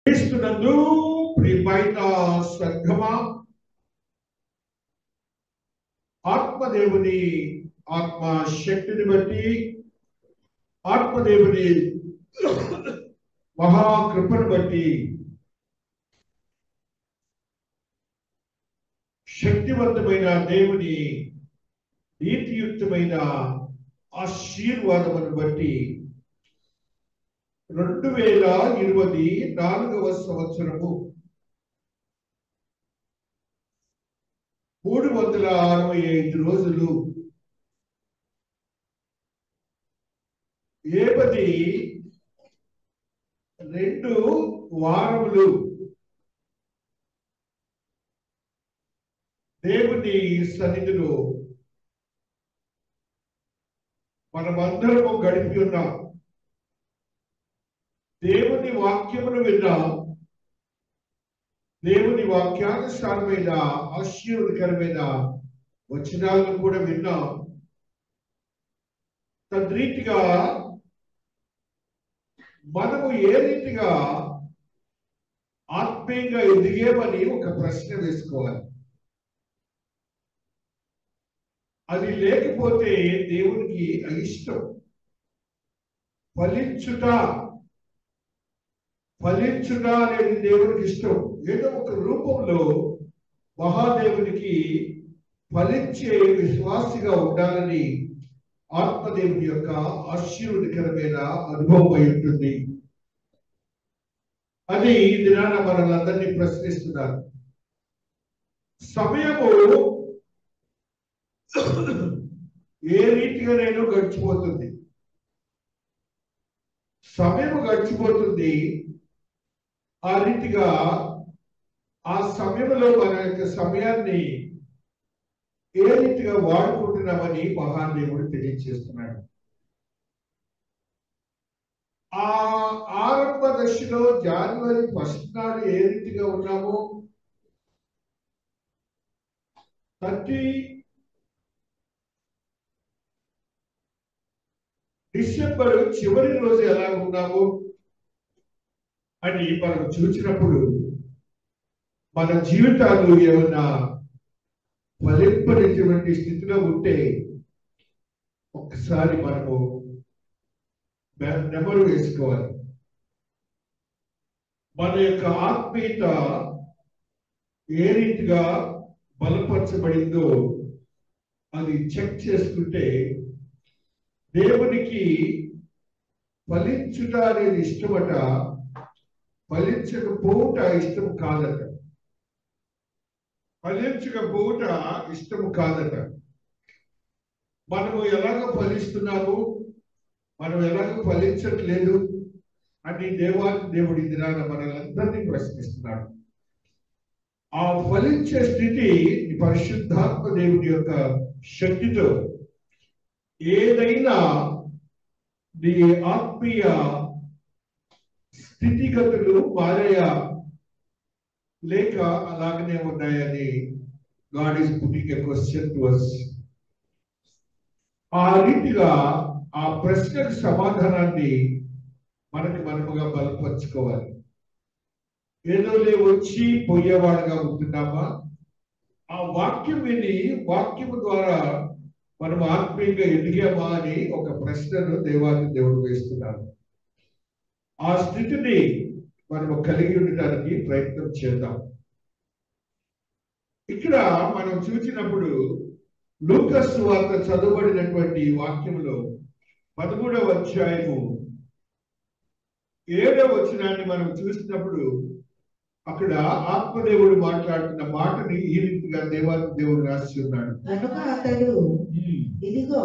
క్రీస్తునందు ప్రియమైన సంఘమా, ఆత్మదేవుని ఆత్మ శక్తిని బట్టి, ఆత్మదేవుని మహాకృపను బట్టి, శక్తివంతమైన దేవుని నీతియుక్తమైన ఆశీర్వాదమును బట్టి 2024వ సంవత్సరము 365 రోజులు 2 వారములు దేవుని సన్నిధిలో మనమందరము గడిపి ఉన్నాం. దేవుని వాక్యమును విన్నాం. దేవుని వాక్యానుసారమైన ఆశీర్వాదకరమైన వచనాలను కూడా విన్నాం. తద్రీతిగా మనము ఏ రీతిగా ఆత్మీయంగా ఎదిగేమని ఒక ప్రశ్న వేసుకోవాలి. అది లేకపోతే దేవునికి అయిష్టం. ఫలించుట అనేది దేవునికి ఇష్టం. ఏదో ఒక రూపంలో మహాదేవునికి ఫలించే విశ్వాసిగా ఉండాలని ఆత్మదేవుని యొక్క ఆశీర్వాదకరమైన అనుభవం అయి ఉంటుంది. అది ఈ దినాన మనల్ని ప్రశ్నిస్తున్నారు. సమయము ఏ రీతిగా నేను గడిచిపోతుంది. సమయము గడిచిపోతుంది. ఆ రీతిగా ఆ సమయంలో మన యొక్క సమయాన్ని ఏ రీతిగా వాడుకుంటున్నామని మహాదేవుడు తెలియజేస్తున్నాడు. ఆ ఆరంభ దశలో జనవరి 1 నాడు ఏ రీతిగా ఉన్నామో 30 డిసెంబర్ చివరి రోజు ఎలా ఉన్నామో అని మనం చూసినప్పుడు మన జీవితాలు ఏమన్నా ఫలింపనిటువంటి స్థితిలో ఉంటే ఒక్కసారి మనము నెమరు వేసుకోవాలి. మన యొక్క ఆత్మీయత ఏ రీతిగా బలపరచబడిందో అది చెక్ చేసుకుంటే దేవునికి ఫలించుట అనేది ఇష్టమట, ఫలించకపోవుట ఇష్టం కాదట. ఫలించకపోవుట ఇష్టము కాదట. మనము ఎలాగ ఫలిస్తున్నాము, మనం ఎలాగ ఫలించట్లేదు అని దేవుడి దినాన మనల్ని ప్రశ్నిస్తున్నాడు. ఆ ఫలించే స్థితి పరిశుద్ధాత్మ దేవుని యొక్క శక్తితో ఏదైనా నీ ఆత్మీయ స్థితిగతులు మారాయా లేక అలాగనే ఉన్నాయని God is putting a question to us. ఆ రీతిగా ఆ ప్రశ్నకు సమాధానాన్ని మనముగా బలపరుచుకోవాలి. ఏదో వచ్చి పోయేవాడుగా ఉంటున్నామా? ఆ వాక్యం విని వాక్యము ద్వారా మనం ఆత్మీయంగా ఎదిగామా అని ఒక ప్రశ్నను దేవుడు వేస్తున్నారు. ఆ స్థితిని మనము కలిగి ఉండటానికి ప్రయత్నం చేద్దాం. ఇక్కడ మనం చూసినప్పుడు లూకాసు సువార్త చదవబడినటువంటి వాక్యంలో 13వ అధ్యాయము 7వ వచనాన్ని మనం చూసినప్పుడు అక్కడ ఆత్మదేవుడు మాట్లాడుతున్న మాటని ఈ రీతిగా దేవుడు రాసి ఉన్నాడు. కనుక అతడు, ఇదిగో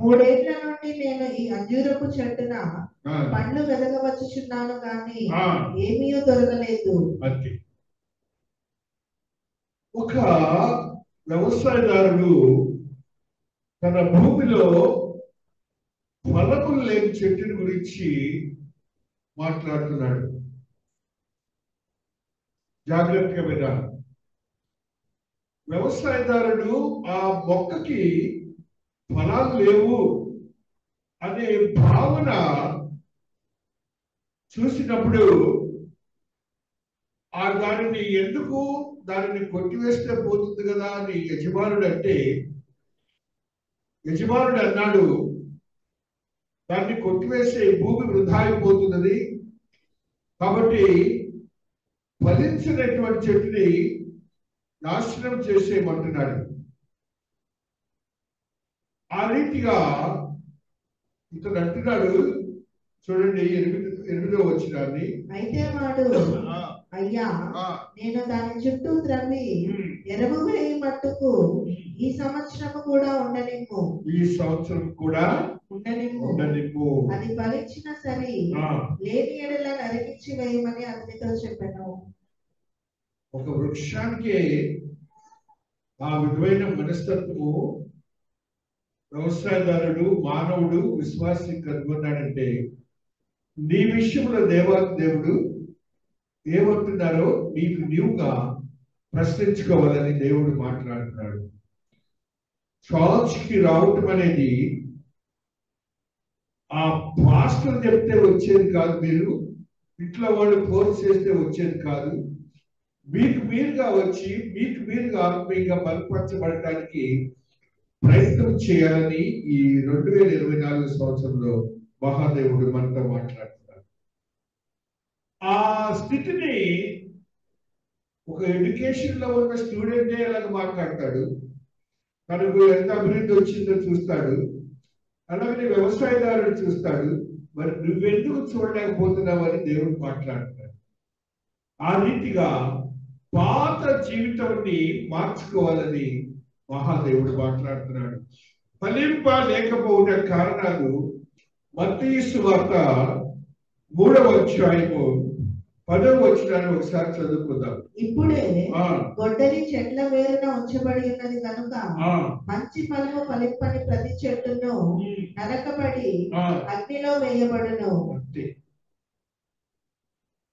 3 ఏళ్ల నుండి నేను ఈ అంజూరపు చెట్టున పండ్లు వెదగవచ్చుచున్నాను కానీ ఏమీ దొరకలేదు. అంతే. ఒక వ్యవసాయదారుడు తన భూమిలో ఫలములు లేని చెట్టుని గురించి మాట్లాడుతున్నాడు. జాగ్రత్తగా వినాలి. వ్యవసాయదారుడు ఆ మొక్కకి ఫలాలు లేవు అనే భావన చూసినప్పుడు దానిని కొట్టివేస్తే పోతుంది కదా అని యజమానుడు అంటే, యజమానుడు అన్నాడు, దాన్ని కొట్టివేస్తే భూమి వృధా అయిపోతున్నది, కాబట్టి ఫలించినటువంటి చెట్టుని నాశనం చేసేయమంటున్నాడు. ఆ రీతిగా ఇతను అంటున్నాడు. చూడండి 8వ వచనాన్ని. అయితే వాడు, అయ్యా నేను దాని చుట్టూ త్రవ్వి ఎరువు వేయి మట్టుకు ఈ సంవత్సరం కూడా ఉండనిమ్ము, అది ఫలించిన సరి, లేని ఎడల నరికించి వేయమని అతనితో చెప్పాను. ఒక వృక్షానికి ఆ విధమైన మనస్తత్వము వ్యవసాయదారుడు, మానవుడు, విశ్వాసి కనుగొన్నాడంటే, నీ విషయంలో దేవుడు ఏమంటున్నారో నీవుగా ప్రశ్నించుకోవాలని దేవుడు మాట్లాడుతున్నాడు. చర్చ్కి రావటం అనేది ఆ పాస్టర్ చెప్తే వచ్చేది కాదు, మీరు ఇంట్లో వాళ్ళు ఫోర్స్ చేస్తే వచ్చేది కాదు. మీకు మీరుగా వచ్చి మీకు మీరుగా ఆత్మీయంగా బలపరచబడటానికి ప్రయత్నం చేయాలని ఈ 2024 సంవత్సరంలో మహాదేవుడు మనతో మాట్లాడుతున్నాడు. ఆ స్థితిని ఒక ఎడ్యుకేషన్ లో ఉన్న స్టూడెంటే ఎలాగ మాట్లాడతాడు, తనకు ఎంత అభివృద్ధి వచ్చిందో చూస్తాడు. అలాగే వ్యవసాయదారుడు చూస్తాడు. మరి నువ్వెందుకు చూడలేకపోతున్నావు అని దేవుడు మాట్లాడుతున్నాడు. ఆ రీతిగా పాత జీవితాన్ని మార్చుకోవాలని మహాదేవుడు మాట్లాడుతున్నాడు. ఫలింప లేకపోవట కారణాలు మత్తయి సువార్త 3వ అధ్యాయము 10వ వచనాన్ని ఒకసారి చదువుకుందాం. ఇప్పుడే గొడ్డలి చెట్ల వేరున ఉంచబడి ఉన్నది కనుక మంచి ఫలము ఫలింపని ప్రతి చెట్టును నరకబడి అగ్నిలో వేయబడును.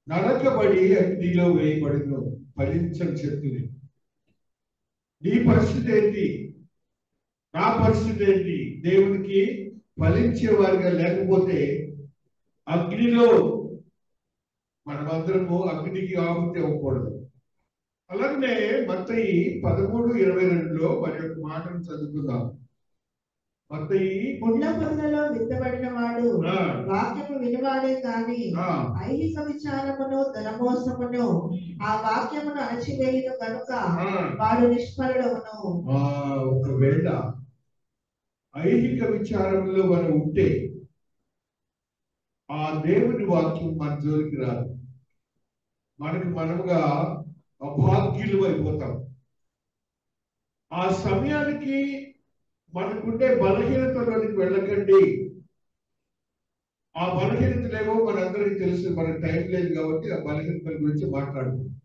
నరకబడి అగ్నిలో వేయబడును ఫలించని చెట్టుని. నీ పరిస్థితి ఏంటి? నా పరిస్థితి ఏంటి? దేవునికి ఫలించే వారిగా లేకపోతే అగ్నిలో మనమందరము అగ్నికి ఆహుతి అవ్వకూడదు. అలాగనే మత్తయి 13:22లో మరి ఒక మాటను చదువుకుందాం. మత్తయి, ముండ్ల పొదలలో విత్తబడిన వాడు వాక్యము వినివాడే కాని ఐహిక విచారమును ధనమోసమును ఆ వాక్యమును అణచివేయును కనుక వాడు నిష్ఫలుడవును. ఒకవేళ ఐహిక విచారంలో మనం ఉంటే ఆ దేవుని వాక్యం మన జోలికి రాదు. మనముగా అభాగ్యులు అయిపోతాం. ఆ సమయానికి మనకుండే బలహీనతలోనికి వెళ్ళకండి. ఆ బలహీనతలేమో మనందరికీ తెలుసు, మనకు టైం లేదు కాబట్టి ఆ బలహీనతల గురించి మాట్లాడుతున్నాం.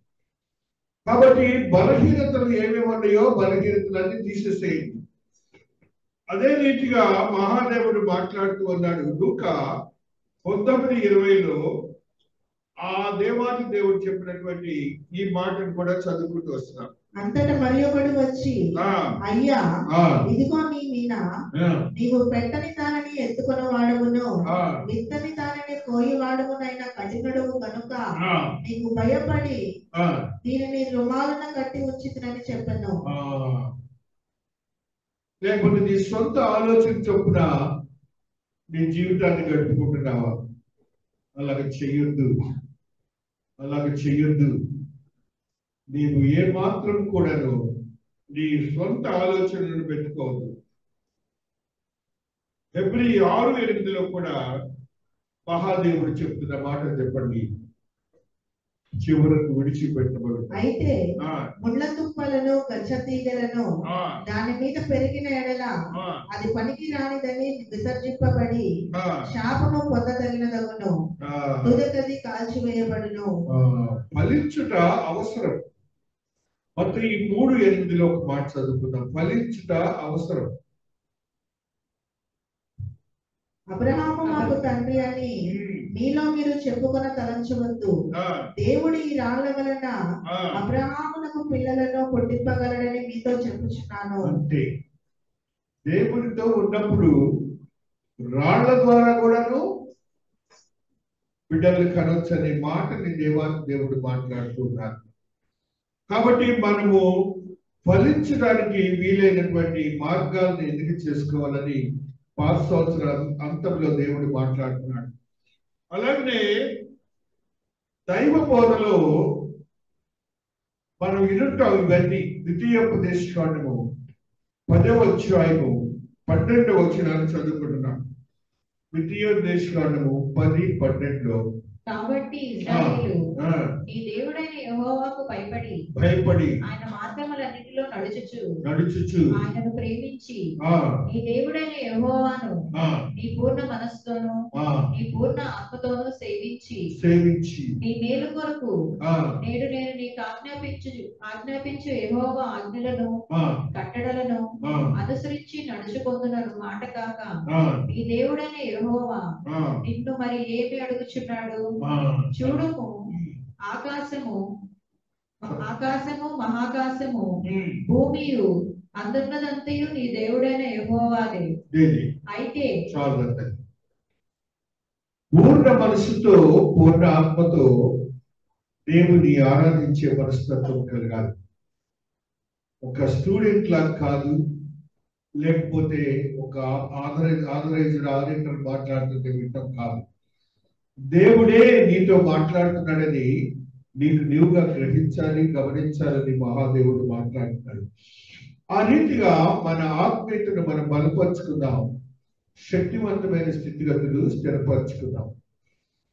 కాబట్టి బలహీనతలు ఏమేమి ఉన్నాయో బలహీనతలన్నీ తీసేసేయండి. అదే రీతిగా మహాదేవుడు మాట్లాడుతూ ఉన్నాడు. లూకా 19:20లో ఆ దేవాది దేవుడు చెప్పినటువంటి ఈ మాటను కూడా చదువుకుంటూ వస్తున్నాం. అంతటా మరి ఒకడు వచ్చి, అయ్యా ఇదిగో నీ మీన నీవు పెట్టని దానిని ఎత్తుకున్న వాడవును, విత్తని దానిని కోయి వాడవునైనా కఠినడువు కనుక నీకు భయపడి దీనిని రుమాలున కట్టి ఉంచితునని చెప్పను. లేకపోతే నీ సొంత ఆలోచన చొప్పున నీ జీవితాన్ని గడుపుకుంటున్నావా? అలాగ చెయ్యొద్దు. నీవు ఏ మాత్రం కూడాను నీ సొంత ఆలోచనలను పెట్టుకోవద్దు. ఫిబ్రవరి 6:8లో కూడా మహాదేవుడు చెప్తున్న మాట చెప్పండి. చివరకు విడిచిపెట్టబడు. అయితే ముళ్ళ తుప్పలను గచ్చ తీగలను దాని మీద పెరిగిన ఎడల అది పనికి రానిదని విసర్జింపబడి శాపము పొందదగినదగును, తుదకది కాల్చివేయబడును. ఫలించుట అవసరం. మత్తయి 3:8లో ఒక మాట చదువుకుందాం. ఫలించుట అవసరం. అబ్రహాము మాకు తండ్రి అని మీలో మీరు చెప్పుకొన తలంచవద్దు. దేవుడు ఈ రాళ్ల వలన అబ్రహామునకు పిల్లలను పుట్టింపగలడని మీతో చెప్పుచున్నాను. అంటే దేవుడితో ఉన్నప్పుడు రాళ్ల ద్వారా కూడాను బిడ్డలు కనొచ్చు అనే మాటని దేవుడు మాట్లాడుతున్నారు. కాబట్టి మనము ఫలించడానికి వీలైనటువంటి మార్గాలను ఎన్నిక చేసుకోవాలని పాత సంవత్సరాల అంతంలో దేవుడు మాట్లాడుతున్నాడు. అలాగనే దైవ బోధలో మనం వినుంటాం ఇవన్నీ. ద్వితీయోపదేశకాండము 10వ అధ్యాయము 12వ వచనాన్ని చదువుకుంటున్నాం. ద్వితీయోపదేశకాండము 10:12. కాబట్టి ఇశ్రాయేలు నీ దేవుడైన యెహోవాకు భయపడి ఆయన మార్గములన్నిటిలో నడుచుచు ఆయనను ప్రేమించి నీ దేవుడైన యెహోవాను నీ పూర్ణ మనస్సుతోను నీ పూర్ణ ఆత్మతోను సేవించి నీ మేలు కొరకు నేడు నేను నీకు ఆజ్ఞాపించు యెహోవా ఆజ్ఞలను కట్టడలను అనుసరించి నడుచుకొందునను మాట కాక నీ దేవుడైన యెహోవా నిన్ను మరి ఏమి అడుగుచున్నాడు? చూడుము, ఆకాశము మహాకాశము భూమియు అందున్నదంతయు నీ దేవుడైన యెహోవాదే. అయితే పూర్ణ మనసుతో పూర్ణ ఆత్మతో దేవుని ఆరాధించే మనస్తత్వం కలగాలి. ఒక స్టూడెంట్ లాగా కాదు, లేకపోతే ఒక ఆథరైజ్డ్ ఆడిటర్ మాట్లాడుతుంటే వింటాం కాదు. దేవుడే నీతో మాట్లాడుతున్నాడని నీవుగా గ్రహించాలి, గమనించాలని మహాదేవుడు మాట్లాడుతున్నాడు. ఆ రీతిగా మన ఆత్మీయతను మనం బలపరుచుకుందాం, శక్తివంతమైన స్థితిగతులు స్థిరపరచుకుందాం.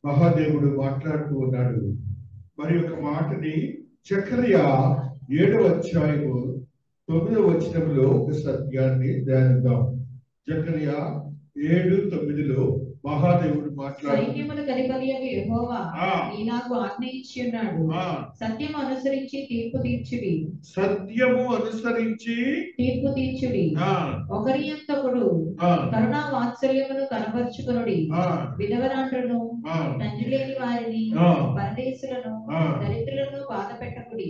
మహాదేవుడు మాట్లాడుతూ ఉన్నాడు. మరి ఒక మాటని జకర్యా 7వ అధ్యాయము 9వ వచనంలో ఒక సత్యాన్ని ధ్యానిద్దాం. జకర్యా 7:9 మహాదేవుడు మాట్లాడు. సైన్యముల అధిపతియగు యెహోవా నాకు ఆజ్ఞ ఇచ్చి ఉన్నాడు, సత్యము అనుసరించి తీర్పు తీర్చుడి. ఒకరి యొక్కడు కరుణా వాత్సల్యమును కనపరుచుకొనుడి. విధవరాండ్రును, తండ్రి లేని వారిని, పరదేశులను, దరిద్రులను బాధ పెట్టకుడి.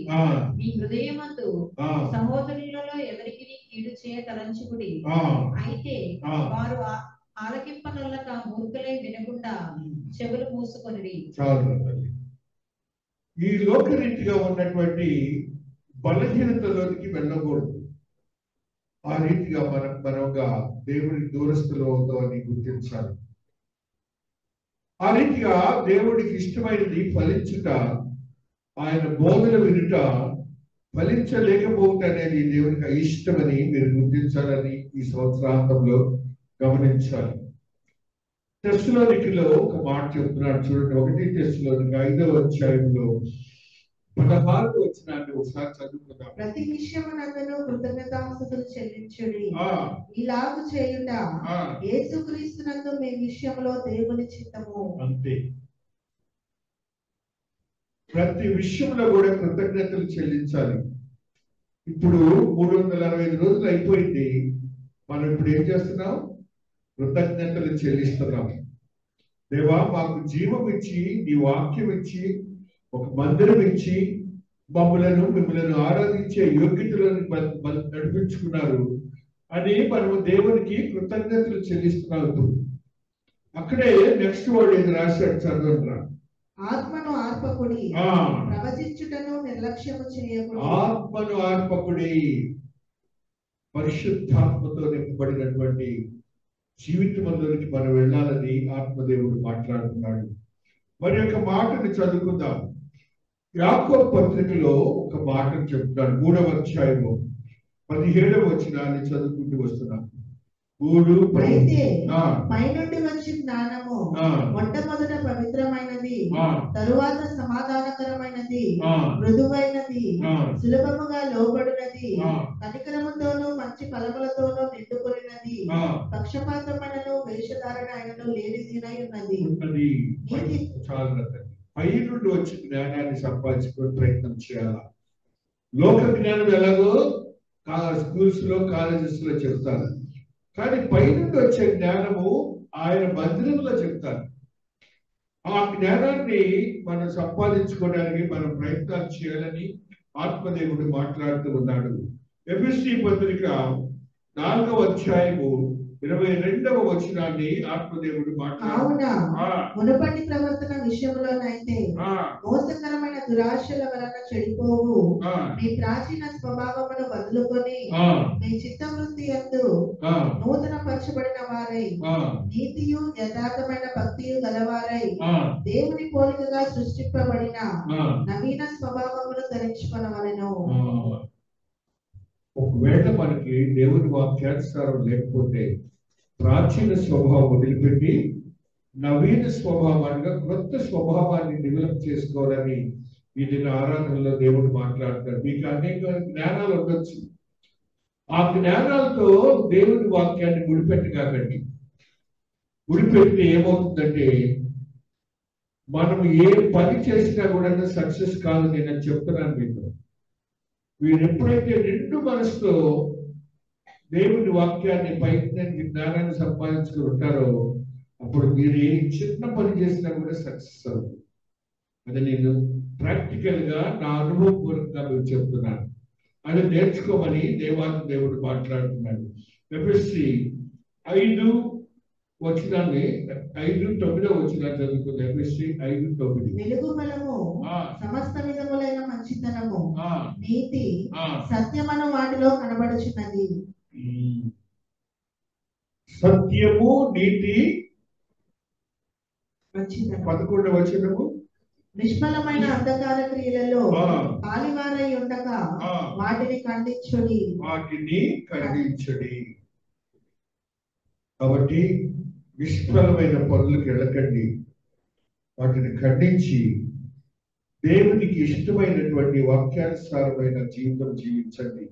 మీ హృదయమందు సహోదరులలో ఎవరికి కీడు చేయ తలంచుకుడి. అయితే వారు ఆలకింపనొల్లక మూర్ఖులై వినకుండా చెవులు మూసుకొనిరి. ఈ లోకరీతిగా ఉన్నటువంటి బలహీనతలోనికి వెళ్ళకూడదు. ఆ రీతిగా మనగా దేవుడి దూరస్తులు అవుతామని గుర్తించాలి. ఆ రీతిగా దేవుడికి ఇష్టమైనది ఫలించుట, ఆయన బోధన వినుట, ఫలించలేకపోవటం అనేది దేవునికి అయిష్టమని మీరు గుర్తించాలని ఈ సంవత్సరాంతంలో గమనించాలి. తెస్సలోనికలో ఒక మాట చెప్తున్నాడు చూడండి. 1 తెస్సలోనిక 5వ అధ్యాయంలో 16వ వచనాన్ని ఒకసారి చదువుకుందాం. ప్రతి విషయమునందును కృతజ్ఞతాస్తుతులు చెల్లించుడి. ఇలాగు చేయుట యేసుక్రీస్తునందు మీ విషయంలో దేవుని చిత్తము. అంతే. ప్రతి విషయంలో కూడా కృతజ్ఞతలు చెల్లించాలి. ఇప్పుడు 365 రోజులు అయిపోయింది. మనం ఇప్పుడు ఏం చేస్తున్నాం? కృతజ్ఞతలు చెల్లిస్తున్నాం. దేవా, మాకు జీవం ఇచ్చి, నీ వాక్యం ఇచ్చి, ఒక మందిరం ఇచ్చి, మిమ్మల్ని ఆరాధించే యోగ్యతలను నడిపించుకున్నారు అని మనము దేవునికి కృతజ్ఞతలు చెల్లిస్తున్నాం. ఇప్పుడు అక్కడే నెక్స్ట్ వర్డ్ ఇది రాశాడు, చదవండి. ఆత్మను ఆర్పకుడి, ప్రవచించుటను నిర్లక్ష్యము చేయకుడి. ఆత్మను ఆర్పకుడి, పరిశుద్ధాత్మతో నింపబడినటువంటి జీవితంలోనికి మనం వెళ్ళాలని ఆత్మదేవుడు మాట్లాడుతున్నాడు. మరి ఒక మాటని చదువుకుందాం. యాకోబు పత్రికలో ఒక మాటను చెప్తున్నాడు. 3వ అధ్యాయము 17వ వచనాన్ని చదువుకుంటూ వస్తున్నాం. అయితే పైనుండి వచ్చి జ్ఞానము మొట్టమొదట పవిత్రమైనది, తరువాత సమాధానకరమైనది, మృదువైనది, సులభముగా లోబడినది, కనికరముతోనూ మంచి ఫలములతోనూ నిండుకొనినది, పక్షపాతమైనను వేషధారణ అయినను లేనిదినై ఉన్నది. పై నుండి వచ్చి జ్ఞానాన్ని సంపాదించుకునే ప్రయత్నం చేయాలి. లోక జ్ఞానం ఎలాగో స్కూల్స్ లో, కాలేజెస్ లో చెప్తారు. కానీ పైనుండి వచ్చే జ్ఞానము ఆయన మందిరంలో చెప్తారు. ఆ జ్ఞానాన్ని మనం సంపాదించుకోవడానికి మనం ప్రయత్నాలు చేయాలని ఆత్మదేవుడు మాట్లాడుతూ ఉన్నాడు. ఎఫెసీ పత్రిక 4వ అధ్యాయము 22వ వచనాన్ని ఆత్మదేవుడు కావున మునుపటి ప్రవర్తన విషయంలోనైతే మోసకరమైన దురాశల వలన చెడిపోవు మీ ప్రాచీన స్వభావమును వదులుకొని మీ చిత్తవృత్తి యందు నూతన పరచబడిన వారై నీతియు యథార్థమైన భక్తియు గలవారై దేవుని పోలికగా సృష్టింపబడిన నవీన స్వభావమును ధరించుకొనవలెను. ఒకవేళ మనకి దేవుని వాక్యానుసారం లేకపోతే ప్రాచీన స్వభావం వదిలిపెట్టి నవీన స్వభావాన్ని, క్రొత్త స్వభావాన్ని డెవలప్ చేసుకోవాలని ఈ దిన ఆరాధనలో దేవుడు మాట్లాడతాడు. మీకు అనేక జ్ఞానాలు ఉండొచ్చు. ఆ జ్ఞానాలతో దేవుని వాక్యాన్ని ముడిపెట్టకండి. ముడిపెట్టి ఏమవుతుందంటే మనం ఏ పని చేసినా కూడా సక్సెస్ కాదు. నేను చెప్తున్నాను మీకు. మీరు ఎప్పుడైతే నిండు మనసుతో దేవుని వాక్యాన్ని ప్రయత్నానికి జ్ఞానాన్ని సంపాదించుకుని ఉంటారో అప్పుడు మీరు ఏ చిన్న పని చేసినా కూడా సక్సెస్ అవుతుంది. అది నేను ప్రాక్టికల్ గా నా అనుభవపూర్వకంగా మీరు చెప్తున్నాను. అది నేర్చుకోమని దేవుడు మాట్లాడుతున్నాడు. ఎఫెసీ 5:9 చదువుకుంది. ఎఫెసీ 5:9 వెలుగు బలము సమస్త విధములైన మంచితనము నీతి సత్యమను వాటిలో కనబడుచున్నది. సత్యము నీతి 11వ వచనము నిష్ఫలమైన అంధకార క్రియలలో పాలివారై ఉండక వాటిని ఖండించుడి. కాబట్టి నిష్ఫలమైన పనులకు వెళ్ళకండి, వాటిని ఖండించి దేవునికి ఇష్టమైనటువంటి వాక్యానుసారమైన జీవితం జీవించండి.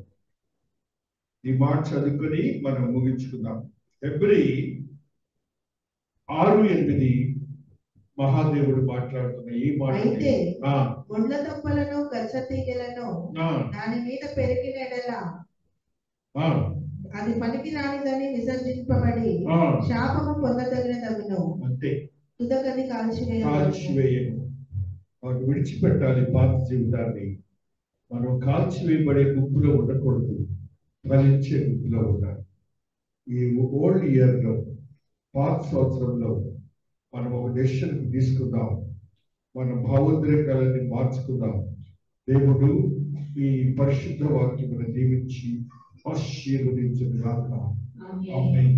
ఈ మాట చదువుకొని మనం ముగించుకుందాం. ఫిబ్రవరి 6:8 మహాదేవుడు మాట్లాడుతున్న ఈ మాట. అయితే ముండ్ల దుంపలను గచ్చతీగలను దాని మీద పెరిగిన ఎడల అది పనికి రానిదని విసర్జింపబడి శాపము పొందదగినదగును. అంతే, తుదకది కాల్చివేయను. వాడు విడిచిపెట్టాలి పాత జీవితాన్ని. మనం కాల్చివేయబడే గుంపులో ఉండకూడదు, ఫలించే గుంపులో ఉండాలి. ఈ ఓల్డ్ ఇయర్ లో, పాత సంవత్సరంలో మనం ఒక డెసిషన్ తీసుకుందాం. మన భావోద్రేకాలన్నీ మార్చుకుందాం. దేవుడు ఈ పరిశుద్ధ వాక్యమును దీవించి ఆశీర్వదించుగాక. ఆమేన్.